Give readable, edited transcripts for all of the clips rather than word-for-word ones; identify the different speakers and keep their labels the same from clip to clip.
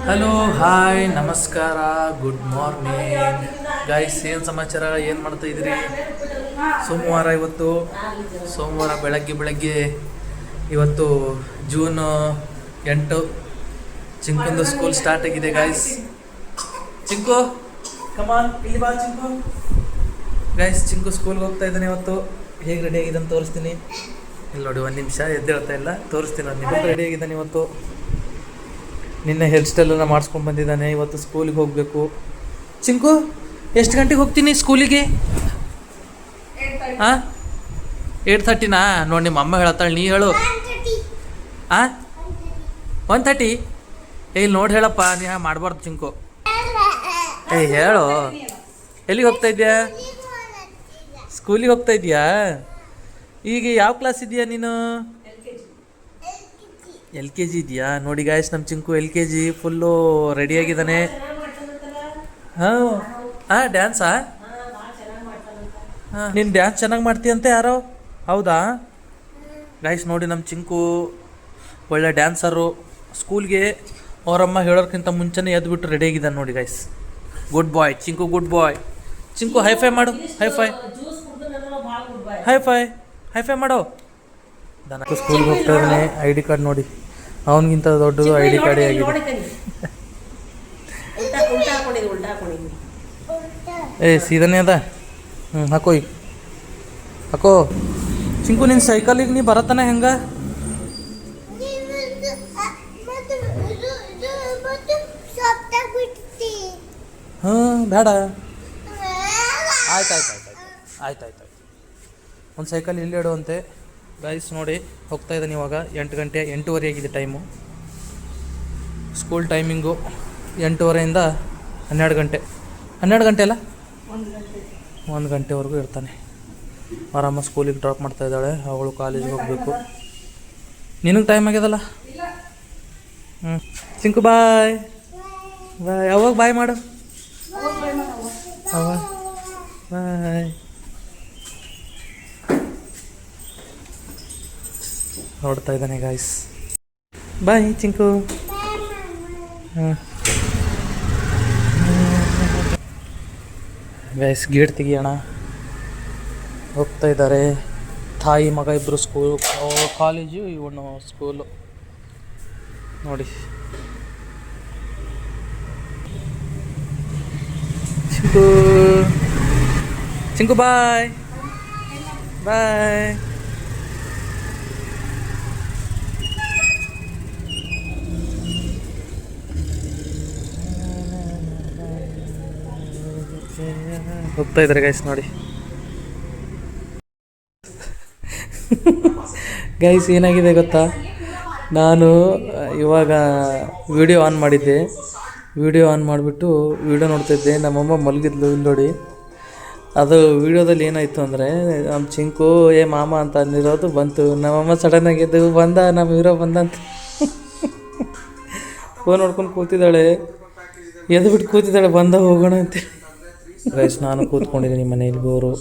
Speaker 1: Hello hi ನಮಸ್ಕಾರ good morning guys, ಏನು ಸಮಾಚಾರ, ಏನು ಮಾಡ್ತಾ ಇದ್ದೀರಿ? ಸೋಮವಾರ ಇವತ್ತು, ಸೋಮವಾರ ಬೆಳಗ್ಗೆ ಇವತ್ತು ಜೂನ್ 8. ಚಿಂಕುಂದು ಸ್ಕೂಲ್ ಸ್ಟಾರ್ಟ್ ಆಗಿದೆ ಗೈಸ್. ಚಿಂಕು ಕಮಾನ್ ಇಲ್ಲಿ ಬಾ ಚಿಂಕು. ಗೈಸ್ ಚಿಂಕು ಸ್ಕೂಲ್ಗೆ ಹೋಗ್ತಾ ಇದ್ದಾನೆ ಇವತ್ತು. ಹೇಗೆ ರೆಡಿ ಆಗಿದ್ದಾನೆ ತೋರಿಸ್ತೀನಿ. ಇಲ್ಲಿ ನೋಡಿ, ಒಂದು ನಿಮಿಷ ಎದ್ದೇಳ್ತಾ ಇಲ್ಲ, ತೋರಿಸ್ತೀನಿ. ಒಂದು ನಿಮಿಷ ರೆಡಿ ಆಗಿದ್ದಾನೆ ಇವತ್ತು. ನಿನ್ನೆ ಹೇರ್ ಸ್ಟೈಲನ್ನು ಮಾಡಿಸ್ಕೊಂಡು ಬಂದಿದ್ದಾನೆ. ಇವತ್ತು ಸ್ಕೂಲಿಗೆ ಹೋಗಬೇಕು. ಚಿಂಕು ಎಷ್ಟು ಗಂಟೆಗೆ ಹೋಗ್ತೀನಿ ಸ್ಕೂಲಿಗೆ? 8:30ನಾ? ನೋಡಿ ನಿಮ್ಮ ಅಮ್ಮ ಹೇಳತ್ತಾಳೆ, ನೀ ಹೇಳು. 1:30? ಇಲ್ಲಿ ನೋಡಿ ಹೇಳಪ್ಪ, ನೀ ಮಾಡಬಾರ್ದು ಚಿಂಕು. ಹೇಳು, ಎಲ್ಲಿಗೆ ಹೋಗ್ತಾ ಇದೆಯಾ? ಸ್ಕೂಲಿಗೆ ಹೋಗ್ತಾ ಇದೆಯಾ? ಈಗ ಯಾವ ಕ್ಲಾಸ್ ಇದೆಯಾ ನೀನು? LKG ಇದೆಯಾ? ನೋಡಿ ಗಾಯ್ಸ್, ನಮ್ಮ ಚಿಂಕು LKG ಫುಲ್ಲು ರೆಡಿಯಾಗಿದ್ದಾನೆ. ಡ್ಯಾನ್ಸಾ? ನೀನು ಡ್ಯಾನ್ಸ್ ಚೆನ್ನಾಗಿ ಮಾಡ್ತೀಯಂತೆ ಯಾರೋ? ಹೌದಾ ಗಾಯ್ಸ್? ನೋಡಿ ನಮ್ಮ ಚಿಂಕು ಒಳ್ಳೆ ಡ್ಯಾನ್ಸರು. ಸ್ಕೂಲ್ಗೆ ಅವರಮ್ಮ ಹೇಳೋರ್ಕಿಂತ ಮುಂಚೆನೇ ಎದ್ಬಿಟ್ಟು ರೆಡಿಯಾಗಿದ್ದಾನೆ ನೋಡಿ ಗಾಯ್ಸ್. ಗುಡ್ ಬಾಯ್ ಚಿಂಕು, ಗುಡ್ ಬಾಯ್. ಚಿಂಕು ಹೈಫೈ ಮಾಡು, ಹೈಫೈ ಹೈಫೈ ಹೈಫೈ ಮಾಡೋ. ಸ್ಕೂಲ್ಗೆ ಹೋಗ್ತಾ ಇದ್ದಾನೆ. ID ಕಾರ್ಡ್ ನೋಡಿ, ಅವನಿಗಿಂತ ದೊಡ್ಡದು ID ಕಾರ್ಡೇ ಆಗಿದೆ. ಸೀದನೇ ಅದ. ಹಾಕೋ ಈಗ, ಹಾಕೋ. ಚಿಂಕು ನಿನ್ನ ಸೈಕಲಿಗೆ ನೀ ಬರತ್ತಾನೆ ಹೆಂಗ? ಬೇಡ. ಆಯ್ತು. ಒಂದು ಸೈಕಲ್ ಇಲ್ಲಿ ಇಡುವಂತೆ ಗೈಸ್. ನೋಡಿ ಹೋಗ್ತಾ ಇದ್ದಾನೆ ಇವಾಗ. 8 ಗಂಟೆ, 8:30 ಆಗಿದೆ ಟೈಮು. ಸ್ಕೂಲ್ ಟೈಮಿಂಗು 8:30ಇಂದ 12 ಗಂಟೆ. 12 ಗಂಟೆ ಅಲ್ಲ, 1 ಗಂಟೆವರೆಗೂ ಇರ್ತಾನೆ. ಆರಾಮ ಸ್ಕೂಲಿಗೆ ಡ್ರಾಪ್ ಮಾಡ್ತಾ ಇದ್ದಾಳೆ. ಅವಳು ಕಾಲೇಜಿಗೆ ಹೋಗಬೇಕು. ನಿನಗೆ ಟೈಮ್ ಆಗ್ಯದಲ್ಲ. ಚಿಂಕು ಬಾಯ್ ಬಾಯ್. ಅವಾಗ ಬಾಯ್ ಮಾಡು. ಅವಾಗ ಬಾಯ್. ನೋಡ್ತಾ ಇದ್ದಾನೆ guys. Bye Chinku. Guys gate ತೆಗಿಯೋಣ. ಹೋಗ್ತಾ ಇದ್ದಾರೆ ತಾಯಿ ಮಗ ಇಬ್ಬರು. ಸ್ಕೂಲ್ ಕಾಲೇಜು, ಇವನು ಸ್ಕೂಲು ನೋಡಿ. ಚಿಂಕು ಚಿಂಕು ಬಾಯ್ ಬಾಯ್. ಹೋಗ್ತಾ ಇದ್ದಾರೆ ಗೈಸ್ ನೋಡಿ. ಗೈಸ್ ಏನಾಗಿದೆ ಗೊತ್ತಾ, ನಾನು ಇವಾಗ ವಿಡಿಯೋ ಆನ್ ಮಾಡಿದ್ದೆ. ವಿಡಿಯೋ ಆನ್ ಮಾಡಿಬಿಟ್ಟು ವಿಡಿಯೋ ನೋಡ್ತಾಯಿದ್ದೆ. ನಮ್ಮಮ್ಮ ಮಲಗಿದ್ಲು. ಇಲ್ಲಿ ನೋಡಿ, ಅದು ವಿಡಿಯೋದಲ್ಲಿ ಏನಾಯಿತು ಅಂದರೆ, ನಮ್ಮ ಚಿಂಕು ಮಾಮ ಅಂತ ಅಂದಿರೋದು ಬಂತು. ನಮ್ಮಮ್ಮ ಸಡನ್ನಾಗಿದ್ದು ಬಂದ, ನಮ್ಮ ಹೀರೋ ಬಂದ ಅಂತ ಫೋನ್ ನೋಡ್ಕೊಂಡು ಕೂತಿದ್ದಾಳೆ. ಎದ್ದು ಬಿಟ್ಟು ಕೂತಿದ್ದಾಳೆ, ಬಂದ ಹೋಗೋಣ ಅಂತೇಳಿ. ಗೈಸ್ ನಾನು ಕೂತ್ಕೊಂಡಿದ್ದೀನಿ ಮನೆಯಲ್ಲಿ. ಬೋರು.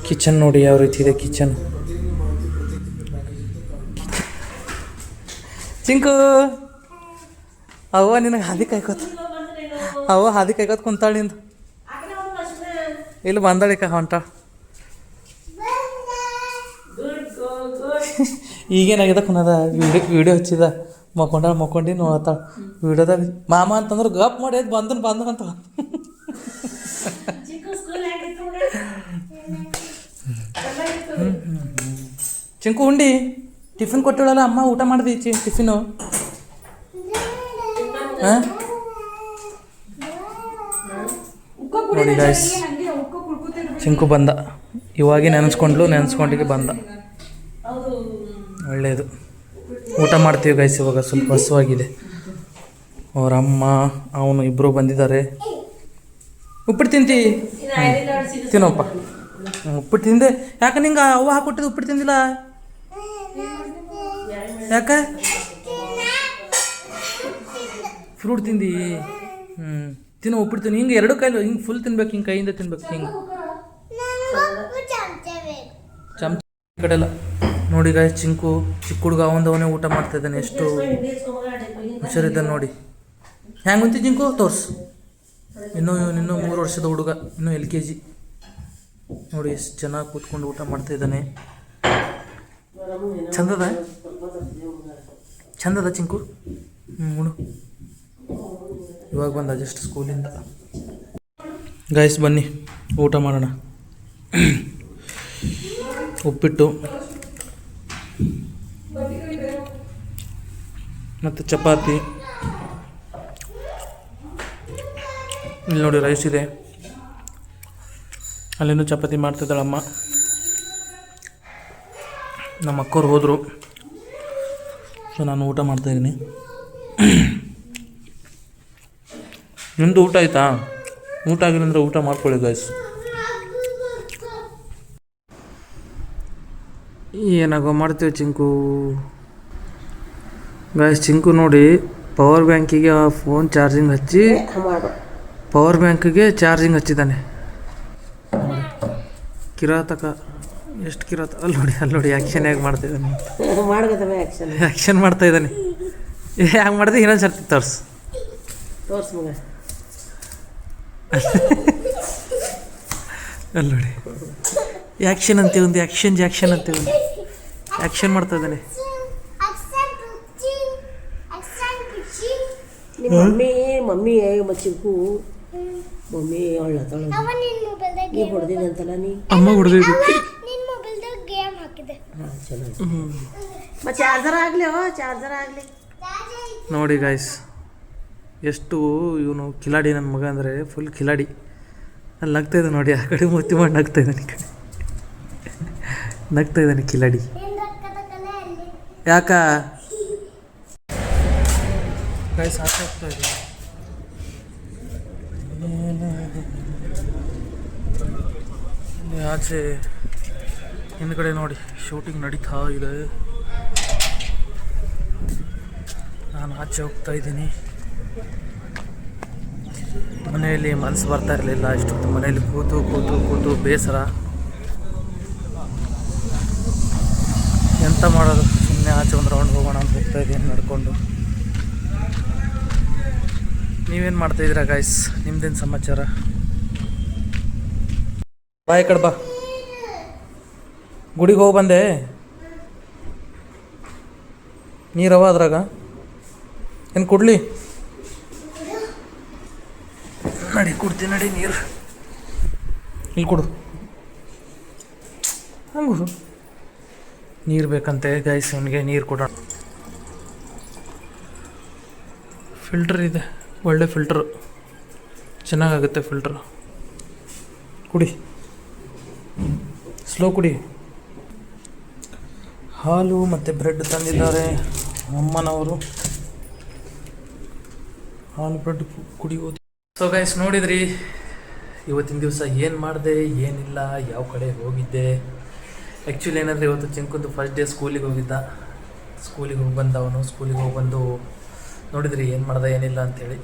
Speaker 1: ಕಿಚನ್ ನೋಡಿ ಯಾವ ರೀತಿ ಇದೆ ಕಿಚನ್. ಚಿಂಕು ಅವ್ವ ನಿನಗೆ ಹಾದಿ ಕಾಯ್ಕೋತ, ಅವ್ವ ಹಾದಿ ಕಾಯ್ಕೋತ ಕುಂತಾಳೆ. ನಿಂದು ಇಲ್ಲಿ ಬಂದಾಳಿಕ ಹೊಂಟ. ಈಗೇನಾಗಿದೆ ಕುನದ ವಿಡಿಯೋ ಹಚ್ಚಿದ, ಮಕ್ಕೊಂಡು ನೋಡ್ತಾಳೆ ವಿಡಿಯೋದಾಗ. ಮಾಮ ಅಂತಂದ್ರೆ ಗಪ್ ಮಾಡಿ ಬಂದನ್ ಅಂತ. ಚಿಂಕು ಉಂಡಿ ಟಿಫಿನ್ ಕೊಟ್ಟಿಳಲ್ಲ ಅಮ್ಮ, ಊಟ ಮಾಡಿದಿ ಟಿಫಿನು? ನೋಡಿ ಗಾಯ್ಸ್, ಚಿಂಕು ಬಂದ. ಇವಾಗೆ ನೆನೆಸ್ಕೊಂಡಿಗೆ ಬಂದ. ಒಳ್ಳೆಯದು. ಊಟ ಮಾಡ್ತೀವಿ ಗೈಸ್ ಇವಾಗ. ಸ್ವಲ್ಪ ಹಸುವಾಗಿದೆ. ಅವ್ರ ಅಮ್ಮ ಅವನು ಇಬ್ಬರು ಬಂದಿದ್ದಾರೆ. ಉಪ್ಪಿಟ್ಟು ತಿಂತಿ? ತಿನ್ನೋಪ್ಪ. ಉಪ್ಪಿಟ್ಟು ತಿಂದೆ? ಯಾಕೆ ನಿಂಗೆ ಅವ್ವ ಹಾಕೊಟ್ಟಿದ್ದು ಉಪ್ಪಿಟ್ಟು ತಿಂದಿಲ್ಲ? ಯಾಕೆ? ಫ್ರೂಟ್ ತಿಂದು ತಿನ್ನೋ ಉಪ್ಪಿಟ್ಟು ತಿನ್ನು. ಹಿಂಗೆ ಎರಡು ಕೈಲಿ ಹಿಂಗೆ ಫುಲ್ ತಿನ್ಬೇಕು, ಹಿಂಗೆ ಕೈಯಿಂದ ತಿನ್ಬೇಕು. ಹಿಂಗೆ ಚಮಚ ಈ ಕಡೆ ಎಲ್ಲ ನೋಡಿ ಗಾಯ್ಸ್, ಚಿಕ್ಕ ಹುಡುಗ ಅವನೇ ಊಟ ಮಾಡ್ತಾ ಇದ್ದಾನೆ. ಎಷ್ಟು ಹುಷಾರಿದ್ದಾನೆ ನೋಡಿ. ಹ್ಯಾಂಗೆ ಹೊಂತಿ ಚಿಂಕು ತೋರ್ಸು. ಇನ್ನೂ 3 ವರ್ಷದ ಹುಡುಗ, ಇನ್ನೂ LKG. ನೋಡಿ ಎಷ್ಟು ಚೆನ್ನಾಗಿ ಕೂತ್ಕೊಂಡು ಊಟ ಮಾಡ್ತಾ ಇದ್ದಾನೆ. ಚಂದದ ಚಿಂಕು. ಉಣು. ಇವಾಗ ಬಂದ ಜಸ್ಟ್ ಸ್ಕೂಲಿಂದ. ಗಾಯ್ಸ್ ಬನ್ನಿ ಊಟ ಮಾಡೋಣ. ಉಪ್ಪಿಟ್ಟು ಮತ್ತು ಚಪಾತಿ. ಇಲ್ಲಿ ನೋಡಿ ರೈಸ್ ಇದೆ. ಅಲ್ಲಿಂದ ಚಪಾತಿ ಮಾಡ್ತಿದ್ದಾಳಮ್ಮ. ನಮ್ಮ ಅಕ್ಕವ್ರು ಹೋದರು, ಸೊ ನಾನು ಊಟ ಮಾಡ್ತಾಯಿದ್ದೀನಿ. ನಿಮ್ಮದು ಊಟ ಆಯಿತಾ? ಊಟ ಆಗಿಲ್ಲ ಅಂದರೆ ಊಟ ಮಾಡ್ಕೊಳ್ಳಿ ಗಾಯ್ಸ್. ಏನಾಗೋ ಮಾಡ್ತೀವಿ ಚಿಂಕು. ಗಾಯ್ಸ್ ಚಿಂಕು ನೋಡಿ ಪವರ್ ಬ್ಯಾಂಕಿಗೆ ಫೋನ್ ಚಾರ್ಜಿಂಗ್ ಹಚ್ಚಿ ಪವರ್ ಬ್ಯಾಂಕಿಗೆ ಚಾರ್ಜಿಂಗ್ ಹಚ್ಚಿದ್ದಾನೆ. ಕಿರಾತಕ, ಎಷ್ಟು ಕಿರಾತ. ಅಲ್ಲಿ ನೋಡಿ ಆ್ಯಕ್ಷನ್ ಹೇಗೆ ಮಾಡ್ತಾಯಿದ್ದಾನೆ. ಆ್ಯಕ್ಷನ್ ಮಾಡ್ತಾಯಿದ್ದಾನೆ. ಹ್ಯಾಂಗೆ ಮಾಡಿದೆ ಇನ್ನೊಂದು ಸರ್ತಿ ತೋರ್ಸು.
Speaker 2: ಮಗ
Speaker 1: ಅಲ್ಲಿ ನೋಡಿ ಆ್ಯಕ್ಷನ್ ಅಂತೀವಿ, ಒಂದು ಆ್ಯಕ್ಷನ್ ಅಂತೀವಿ. ಆ್ಯಕ್ಷನ್ ಮಾಡ್ತಾ ಇದ್ದಾನೆ.
Speaker 2: ಮಮ್ಮಿ ಚಿಂಕು ಮಮ್ಮಿ ಅಳ್ಳತ್ತಾಳ. ನೀ ಹೊಡೆದಿದೆ ಅಂತಲ್ಲ, ನೀ
Speaker 1: ಅಮ್ಮ ಹೊಡೆದಿದ್ದು.
Speaker 2: ಹಾಂ ಚೆನ್ನಾಗಿ. ಮತ್ತೆ ಚಾರ್ಜರ್ ಆಗಲಿ
Speaker 1: ನೋಡಿ ಗಾಯ್ಸ್, ಎಷ್ಟು ಇವನು ಕಿಲಾಡಿ ನನ್ನ ಮಗ ಅಂದರೆ ಫುಲ್ ಕಿಲಾಡಿ. ಅಲ್ಲಿ ನಗ್ತಾ ಇದ್ದಾನೆ ನೋಡಿ, ಆ ಕಡೆ ಮೂತಿ ಮಾಡಿ ನಗ್ತಾ ಇದ್ದಾನೆ ಕಿಲಾಡಿ. ಯಾಕ ಗಾಯ್ಸ್ ಆಚೆ ಹೋಗ್ತಾ ಇದೆ. ಆಚೆ ಹಿಂದ್ಗಡೆ ನೋಡಿ ಶೂಟಿಂಗ್ ನಡೀತಾ ಇದೆ. ನಾನು ಆಚೆ ಹೋಗ್ತಾ ಇದ್ದೀನಿ. ಮನೆಯಲ್ಲಿ ಮನಸ್ಸು ಬರ್ತಾ ಇರಲಿಲ್ಲ. ಇಷ್ಟೊತ್ತು ಮನೆಯಲ್ಲಿ ಕೂತು ಬೇಸರ. ಎಂತ ಮಾಡೋದು, ಸುಮ್ಮನೆ ಆಚೆ ಒಂದು ರೌಂಡ್ ಹೋಗೋಣ ಅಂತ ಹೋಗ್ತಾ ಇದ್ದೀನಿ ನಡ್ಕೊಂಡು. ನೀವೇನು ಮಾಡ್ತಾಯಿದ್ದೀರಾ ಗಾಯ್ಸ್? ನಿಮ್ದೇನು ಸಮಾಚಾರ? ಬಾ ಈ ಕಡೆ ಬಾ. ಗುಡಿಗೆ ಹೋಗಿ ಬಂದೆ. ನೀರವ ಅದ್ರಾಗ? ಏನು ಕೊಡಲಿ? ನಡಿ ಕೊಡ್ತೀನಿ, ನಡಿ ನೀರು ಇಲ್ಲಿ ಕೊಡು. ಹಂಗು ನೀರು ಬೇಕಂತೆ ಗಾಯ್ಸ್, ಅವನಿಗೆ ನೀರು ಕೊಡೋಣ. ಫಿಲ್ಟರ್ ಇದೆ, ಒಳ್ಳೆ ಫಿಲ್ಟ್ರು, ಚೆನ್ನಾಗಾಗುತ್ತೆ ಫಿಲ್ಟ್ರ್. ಕುಡಿ, ಸ್ಲೋ ಕುಡಿ. ಹಾಲು ಮತ್ತು ಬ್ರೆಡ್ ತಂದಿದ್ದಾರೆ ಅಮ್ಮನವರು. ಹಾಲು ಬ್ರೆಡ್ ಕುಡಿಯೋದು. ಸೊ ಗೈಸ್ ನೋಡಿದ್ರಿ ಇವತ್ತಿನ ದಿವಸ ಏನು ಮಾಡಿದೆ, ಏನಿಲ್ಲ, ಯಾವ ಕಡೆ ಹೋಗಿದ್ದೆ. ಆ್ಯಕ್ಚುಲಿ ಏನಂದರೆ ಇವತ್ತು ಚಿಂಕುಂದು ಫಸ್ಟ್ ಡೇ ಸ್ಕೂಲಿಗೆ ಹೋಗಿದ್ದ. ಸ್ಕೂಲಿಗೆ ಹೋಗಿ ಬಂದ ಅವನು. ಸ್ಕೂಲಿಗೆ ಹೋಗಿ ಬಂದು ನೋಡಿದ್ರಿ ಏನು ಮಾಡ್ದೆ ಏನಿಲ್ಲ ಅಂಥೇಳಿ.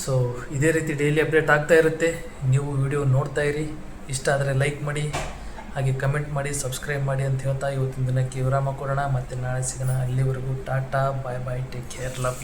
Speaker 1: ಸೊ ಇದೇ ರೀತಿ ಡೈಲಿ ಅಪ್ಡೇಟ್ ಆಗ್ತಾ ಇರುತ್ತೆ. ನೀವು ವಿಡಿಯೋ ನೋಡ್ತಾ ಇರಿ. ಇಷ್ಟ ಆದರೆ ಲೈಕ್ ಮಾಡಿ, ಹಾಗೆ ಕಮೆಂಟ್ ಮಾಡಿ, ಸಬ್ಸ್ಕ್ರೈಬ್ ಮಾಡಿ ಅಂತ ಹೇಳ್ತಾ ಇವತ್ತಿನ ದಿನಕ್ಕೆ ವಿರಾಮ ಕೊಡೋಣ. ಮತ್ತು ನಾಳೆ ಸಿಗೋಣ. ಅಲ್ಲಿವರೆಗೂ ಟಾಟಾ, ಬಾಯ್ ಬಾಯ್, ಟೇಕ್ ಕೇರ್, ಲವ್.